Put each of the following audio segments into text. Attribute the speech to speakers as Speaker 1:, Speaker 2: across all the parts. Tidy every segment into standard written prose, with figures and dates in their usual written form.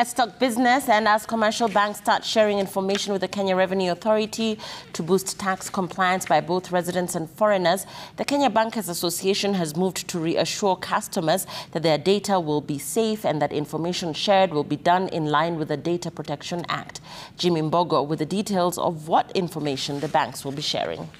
Speaker 1: Let's talk business. And as commercial banks start sharing information with the Kenya Revenue Authority to boost tax compliance by both residents and foreigners, the Kenya Bankers Association has moved to reassure customers that their data will be safe and that information shared will be done in line with the Data Protection Act. Jimmy Mbogo with the details of what information the banks will be sharing.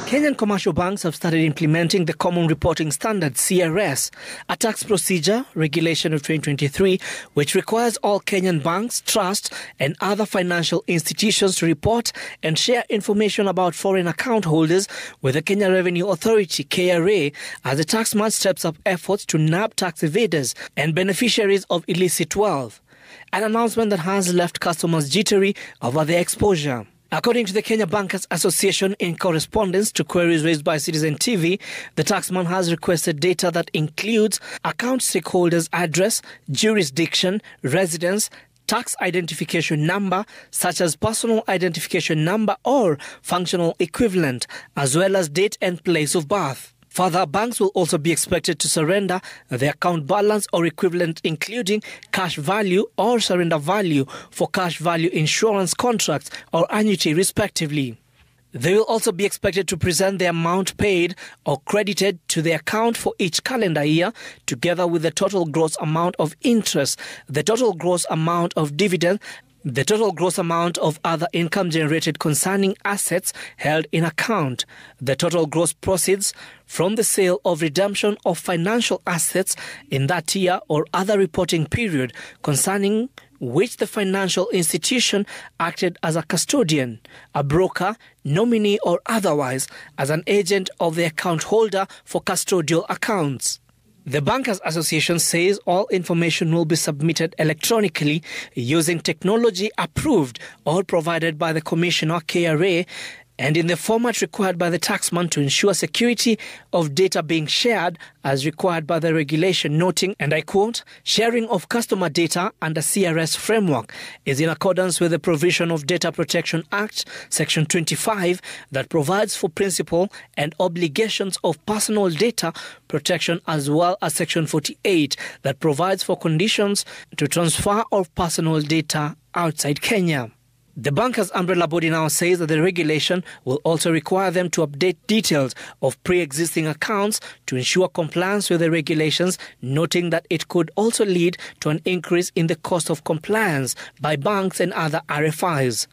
Speaker 2: Kenyan commercial banks have started implementing the Common Reporting Standard, KRA, a tax procedure regulation of 2023, which requires all Kenyan banks, trusts, and other financial institutions to report and share information about foreign account holders with the Kenya Revenue Authority, KRA, as the taxman steps up efforts to nab tax evaders and beneficiaries of illicit wealth. An announcement that has left customers jittery over their exposure. According to the Kenya Bankers Association, in correspondence to queries raised by Citizen TV, the taxman has requested data that includes account stakeholders' address, jurisdiction, residence, tax identification number, such as personal identification number or functional equivalent, as well as date and place of birth. Further, banks will also be expected to surrender the account balance or equivalent, including cash value or surrender value for cash value insurance contracts or annuity, respectively. They will also be expected to present the amount paid or credited to the account for each calendar year, together with the total gross amount of interest, the total gross amount of dividend, the total gross amount of other income generated concerning assets held in account, the total gross proceeds from the sale of redemption of financial assets in that year or other reporting period concerning which the financial institution acted as a custodian, a broker, nominee or otherwise as an agent of the account holder for custodial accounts. The Bankers Association says all information will be submitted electronically using technology approved or provided by the Commissioner, KRA, and in the format required by the taxman to ensure security of data being shared as required by the regulation, noting, and I quote, sharing of customer data under KRA framework is in accordance with the provision of Data Protection Act, Section 25, that provides for principle and obligations of personal data protection, as well as Section 48 that provides for conditions to transfer of personal data outside Kenya. The bankers' umbrella body now says that the regulation will also require them to update details of pre-existing accounts to ensure compliance with the regulations, noting that it could also lead to an increase in the cost of compliance by banks and other RFIs.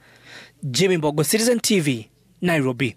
Speaker 2: Jimmy Mbogo, Citizen TV, Nairobi.